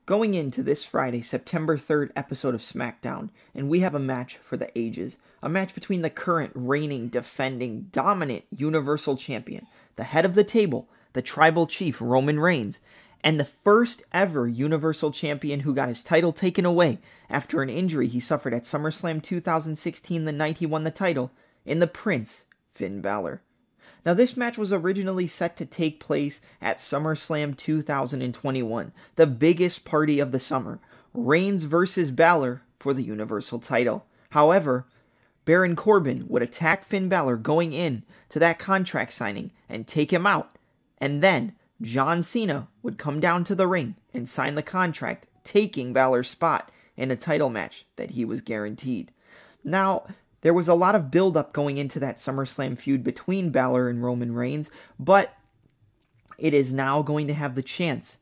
going into this Friday, September 3rd episode of SmackDown, and we have a match for the ages. A match between the current, reigning, defending, dominant Universal Champion, the head of the table, the Tribal Chief Roman Reigns, and the first ever Universal Champion who got his title taken away after an injury he suffered at SummerSlam 2016 the night he won the title, in the Prince, Finn Balor. Now, this match was originally set to take place at SummerSlam 2021, the biggest party of the summer, Reigns versus Balor for the Universal title. However, Baron Corbin would attack Finn Balor going in to that contract signing and take him out, and then John Cena would come down to the ring and sign the contract, taking Balor's spot in a title match that he was guaranteed. Now, there was a lot of build-up going into that SummerSlam feud between Balor and Roman Reigns, but it is now going to have the chance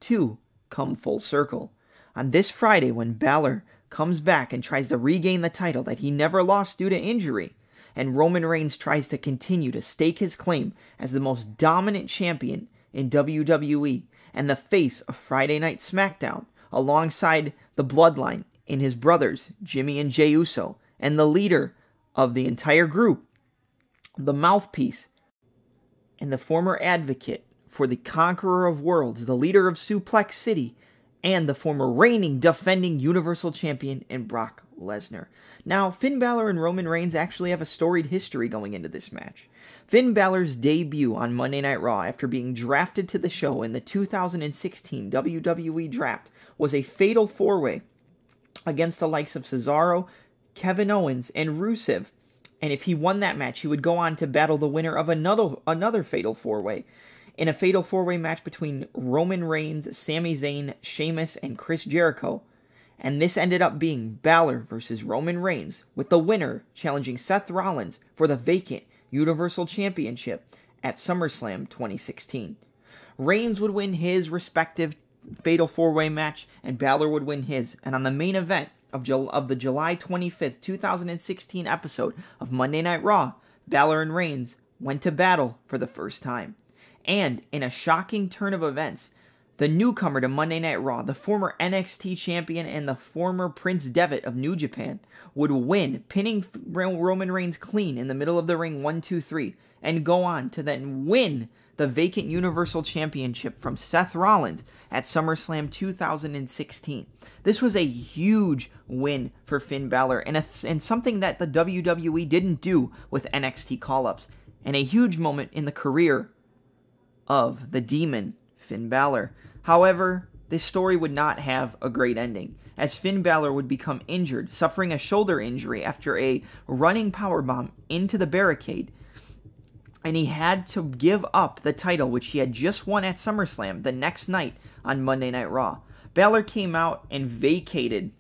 to come full circle. On this Friday, when Balor comes back and tries to regain the title that he never lost due to injury, and Roman Reigns tries to continue to stake his claim as the most dominant champion in WWE and the face of Friday Night SmackDown, alongside the Bloodline in his brothers, Jimmy and Jey Uso, and the leader of the entire group, the mouthpiece, and the former advocate for the Conqueror of Worlds, the leader of Suplex City, and the former reigning, defending Universal Champion in Brock Lesnar. Now, Finn Balor and Roman Reigns actually have a storied history going into this match. Finn Balor's debut on Monday Night Raw after being drafted to the show in the 2016 WWE Draft was a fatal four-way against the likes of Cesaro, Kevin Owens, and Rusev, and if he won that match, he would go on to battle the winner of another fatal four-way in a fatal four-way match between Roman Reigns, Sami Zayn, Sheamus, and Chris Jericho, and this ended up being Balor versus Roman Reigns, with the winner challenging Seth Rollins for the vacant Universal Championship at SummerSlam 2016. Reigns would win his respective fatal four-way match, and Balor would win his, and on the main event of the July 25th, 2016 episode of Monday Night Raw, Balor and Reigns went to battle for the first time. And in a shocking turn of events, the newcomer to Monday Night Raw, the former NXT champion and the former Prince Devitt of New Japan, would win, pinning Roman Reigns clean in the middle of the ring 1, 2, 3, and go on to then win the vacant Universal Championship from Seth Rollins at SummerSlam 2016. This was a huge win for Finn Balor, and something that the WWE didn't do with NXT call-ups, and a huge moment in the career of the Demon, Finn Balor. However, this story would not have a great ending, as Finn Balor would become injured, suffering a shoulder injury after a running powerbomb into the barricade, and he had to give up the title which he had just won at SummerSlam the next night on Monday Night Raw. Balor came out and vacated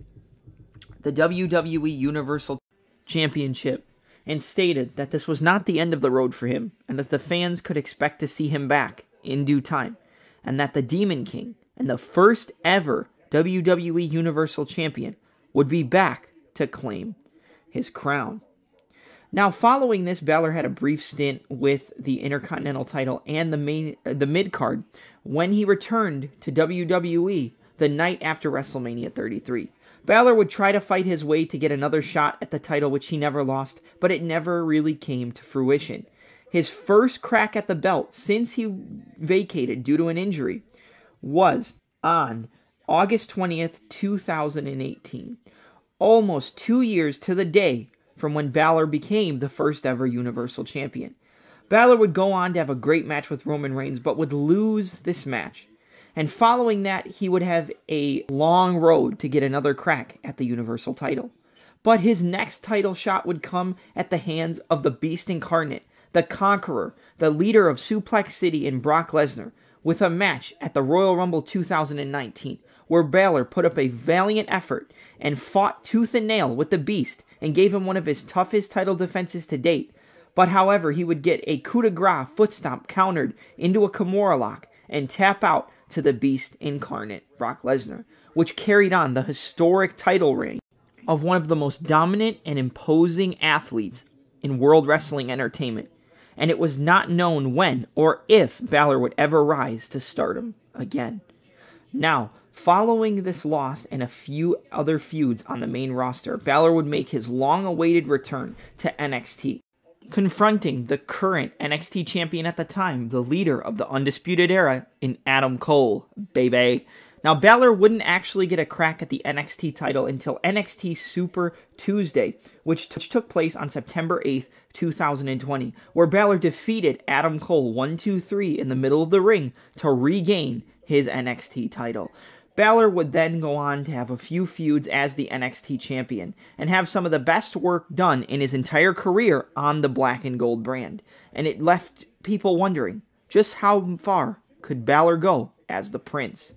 the WWE Universal Championship and stated that this was not the end of the road for him, and that the fans could expect to see him back in due time, and that the Demon King and the first ever WWE Universal Champion would be back to claim his crown. Now, following this, Balor had a brief stint with the Intercontinental title and the mid-card when he returned to WWE the night after WrestleMania 33. Balor would try to fight his way to get another shot at the title, which he never lost, but it never really came to fruition. His first crack at the belt since he vacated due to an injury was on August 20th, 2018. Almost 2 years to the day from when Balor became the first ever Universal Champion. Balor would go on to have a great match with Roman Reigns, but would lose this match. And following that, he would have a long road to get another crack at the Universal title. But his next title shot would come at the hands of the Beast Incarnate, the Conqueror, the leader of Suplex City in Brock Lesnar, with a match at the Royal Rumble 2019, where Balor put up a valiant effort and fought tooth and nail with the Beast and gave him one of his toughest title defenses to date. But however, he would get a coup de grace foot stomp countered into a Kimura lock and tap out to the Beast Incarnate, Brock Lesnar, which carried on the historic title reign of one of the most dominant and imposing athletes in World Wrestling Entertainment. And it was not known when or if Balor would ever rise to stardom again. Now, Following this loss and a few other feuds on the main roster, Balor would make his long-awaited return to NXT, confronting the current NXT champion at the time, the leader of the Undisputed Era, in Adam Cole, baby. Now, Balor wouldn't actually get a crack at the NXT title until NXT Super Tuesday, which took place on September 8th, 2020, where Balor defeated Adam Cole 1-2-3 in the middle of the ring to regain his NXT title. Balor would then go on to have a few feuds as the NXT champion and have some of the best work done in his entire career on the black and gold brand. And it left people wondering, just how far could Balor go as the Prince?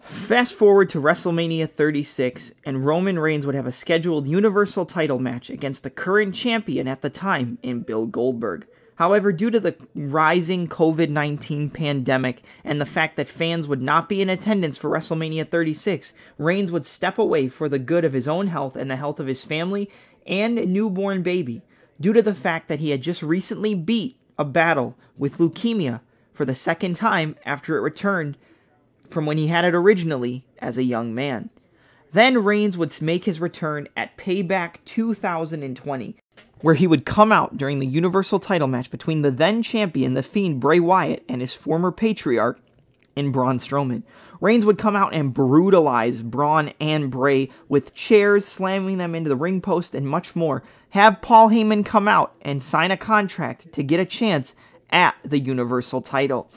Fast forward to WrestleMania 36, and Roman Reigns would have a scheduled Universal title match against the current champion at the time in Bill Goldberg. However, due to the rising COVID-19 pandemic and the fact that fans would not be in attendance for WrestleMania 36, Reigns would step away for the good of his own health and the health of his family and newborn baby, due to the fact that he had just recently beat a battle with leukemia for the second time after it returned from when he had it originally as a young man. Then Reigns would make his return at Payback 2020, where he would come out during the Universal title match between the then champion, The Fiend, Bray Wyatt, and his former patriarch in Braun Strowman. Reigns would come out and brutalize Braun and Bray with chairs, slamming them into the ring post, and much more. Have Paul Heyman come out and sign a contract to get a chance at the Universal title.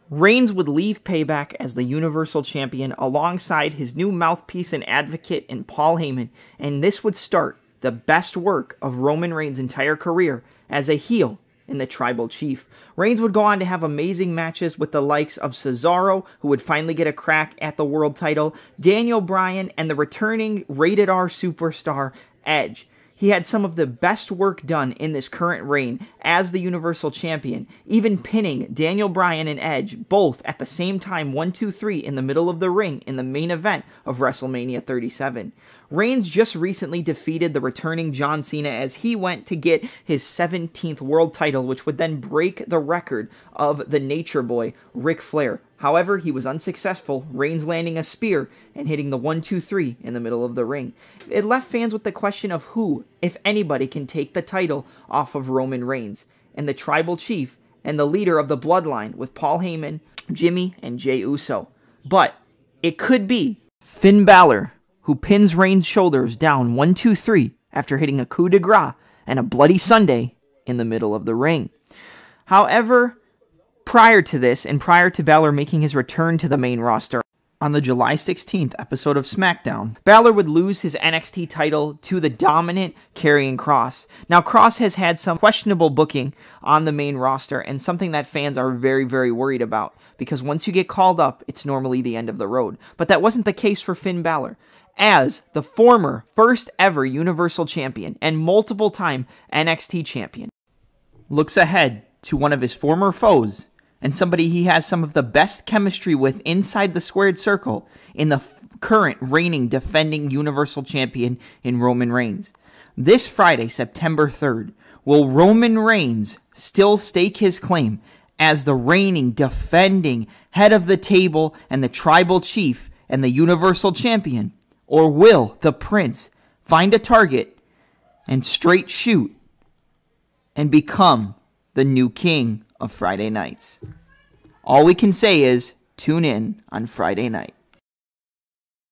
Reigns would leave Payback as the Universal Champion alongside his new mouthpiece and advocate in Paul Heyman, and this would start the best work of Roman Reigns' entire career as a heel in the Tribal Chief. Reigns would go on to have amazing matches with the likes of Cesaro, who would finally get a crack at the world title, Daniel Bryan, and the returning Rated R superstar Edge. He had some of the best work done in this current reign as the Universal Champion, even pinning Daniel Bryan and Edge both at the same time 1-2-3 in the middle of the ring in the main event of WrestleMania 37. Reigns just recently defeated the returning John Cena as he went to get his 17th world title, which would then break the record of the Nature Boy, Ric Flair. However, he was unsuccessful, Reigns landing a spear and hitting the 1-2-3 in the middle of the ring. It left fans with the question of who, if anybody, can take the title off of Roman Reigns, and the Tribal Chief and the leader of the Bloodline with Paul Heyman, Jimmy, and Jey Uso. But it could be Finn Balor, who pins Reigns' shoulders down 1-2-3 after hitting a coup de grace and a Bloody Sunday in the middle of the ring. However, prior to this, and prior to Balor making his return to the main roster on the July 16th episode of SmackDown, Balor would lose his NXT title to the dominant Karrion Kross. Now, Kross has had some questionable booking on the main roster and something that fans are very, very worried about, because once you get called up, it's normally the end of the road. But that wasn't the case for Finn Balor. As the former first ever Universal Champion and multiple-time NXT Champion, looks ahead to one of his former foes and somebody he has some of the best chemistry with inside the squared circle in the current reigning defending Universal Champion in Roman Reigns. This Friday, September 3rd, will Roman Reigns still stake his claim as the reigning defending head of the table and the Tribal Chief and the Universal Champion? Or will the Prince find a target and straight shoot and become the new king of Friday nights? All we can say is tune in on Friday night.